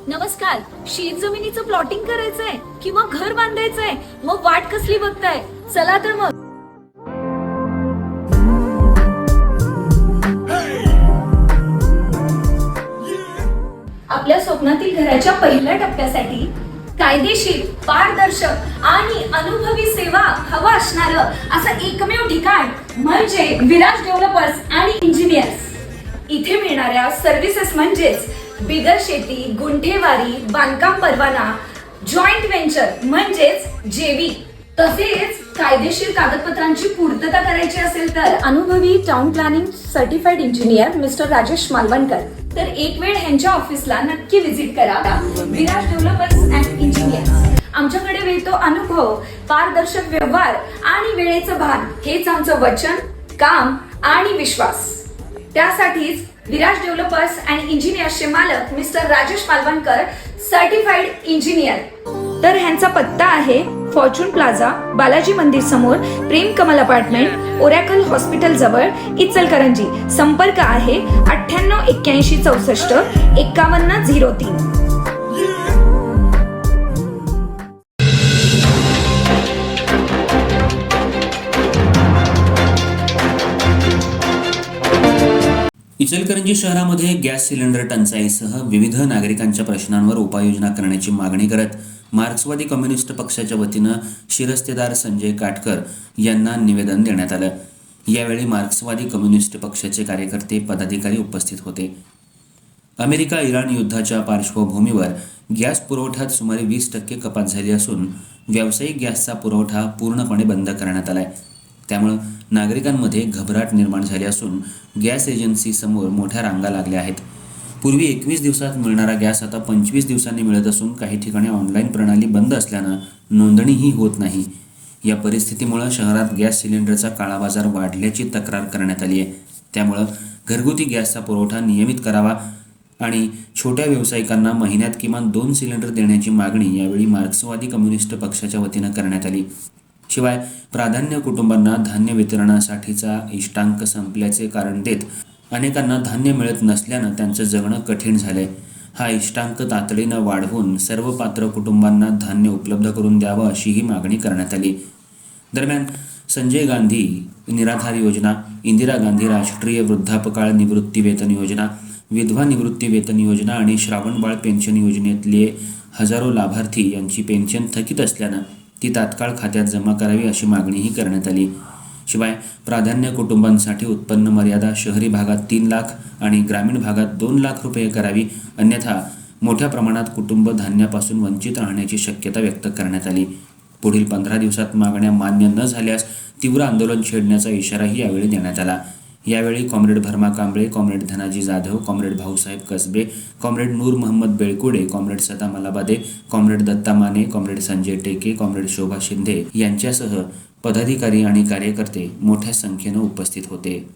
नमस्कार. शेत जमिनीचं प्लॉटिंग करायचंय किंवा घर बांधायचंय, मग वाट कसली बघताय? चला तर मग. आपल्या स्वप्नातील घराच्या पहिल्या टप्प्यासाठी कायदेशीर, पारदर्शक आणि अनुभवी सेवा हवा असणारं असं एकमेव ठिकाण म्हणजे विराज डेव्हलपर्स आणि इंजिनियर्स. इथे मिळणाऱ्या सर्व्हिसेस म्हणजेच बिगर शेती, गुंठेवारी, बांधकाम परवाना, जॉईंट व्हेंचर म्हणजेच जेवी, तसेच कायदेशीर कागदपत्रांची पूर्तता करायची असेल तर अनुभवी town planning certified engineer mister Rajesh Malvankar. तर एक वेळ ह्यांच्या ऑफिसला नक्की व्हिजिट करा. Viraj developers and engineers. आमच्याकडे मिळतो अनुभव, पारदर्शक व्यवहार आणि वेळेचं भान. हेच आमचं वचन, काम आणि विश्वास. त्यासाठीच विराज डेव्हलपर्स अँड इंजिनियर्सचे मालक mister Rajesh Malvankar, certified engineer. तर ह्यांचा पत्ता आहे फॉर्च्यून प्लाझा, बालाजी मंदिर समोर, प्रेम कमल अपार्टमेंट, ओरॅकल हॉस्पिटल जवळ, इचलकरंजी. संपर्क आहे 9881645103. इचलकरंजी शहरामध्ये गॅस सिलेंडर टंचाईसह विविध नागरिकांच्या प्रश्नांवर उपाययोजना करण्याची मागणी करत मार्क्सवादी कम्युनिस्ट पक्षाच्या वतीनं शिरस्तेदार संजय काटकर यांना निवेदन देण्यात आलं. यावेळी मार्क्सवादी कम्युनिस्ट पक्षाचे कार्यकर्ते, पदाधिकारी उपस्थित होते. अमेरिका इराण युद्धाच्या पार्श्वभूमीवर गॅस पुरवठ्यात सुमारे 20% कपात झाली असून व्यावसायिक गॅसचा पुरवठा पूर्णपणे बंद करण्यात आलाय. त्यामुळे नागरिकांमध्ये घबराट निर्माण झाली असून गॅस एजन्सीसमोर मोठ्या रांगा लागल्या आहेत. पूर्वी 21 दिवसात मिळणारा गॅस आता 25 दिवसांनी मिळत असून काही ठिकाणी ऑनलाईन प्रणाली बंद असल्यानं नोंदणीही होत नाही. या परिस्थितीमुळे शहरात गॅस सिलेंडरचा काळाबाजार वाढल्याची तक्रार करण्यात आली आहे. त्यामुळं घरगुती गॅसचा पुरवठा नियमित करावा आणि छोट्या व्यावसायिकांना महिन्यात किमान 2 सिलेंडर देण्याची मागणी यावेळी मार्क्सवादी कम्युनिस्ट पक्षाच्या वतीनं करण्यात आली. शिवाय प्राधान्य कुटुंबांना धान्य वितरणासाठीचा इष्टांक संपल्याचे कारण देत अनेकांना धान्य मिळत नसल्यानं त्यांचं जगणं कठीण झालंय. हा इष्टांक तातडीनं वाढवून सर्व पात्र कुटुंबांना धान्य उपलब्ध करून द्यावं अशीही मागणी करण्यात आली. दरम्यान संजय गांधी निराधार योजना, इंदिरा गांधी राष्ट्रीय वृद्धापकाळ निवृत्ती वेतन योजना, विधवा निवृत्ती वेतन योजना आणि श्रावणबाळ पेन्शन योजनेतले हजारो लाभार्थी यांची पेन्शन थकीत असल्यानं ती तात्काळ खात्यात जमा करावी अशी मागणीही करण्यात आली. शिवाय प्राधान्य कुटुंबांसाठी उत्पन्न मर्यादा शहरी भागात 3 लाख आणि ग्रामीण भागात 2 लाख रुपये करावी, अन्यथा मोठ्या प्रमाणात कुटुंब धान्यापासून वंचित राहण्याची शक्यता व्यक्त करण्यात आली. पुढील 15 दिवसात मागण्या मान्य न झाल्यास तीव्र आंदोलन छेडण्याचा इशाराही यावेळी देण्यात आला. यावेळी comrade Bharma Kamble, comrade Dhanaji Jadhav, comrade Bhausaheb Kasbe, comrade Noor Mohammad Belkude, comrade Saddam Alabade, comrade Datta Mane, comrade Sanjay Teke, comrade शोभा शिंदे यांच्यासह पदाधिकारी आणि कार्यकर्ते मोठ्या संख्येनं उपस्थित होते.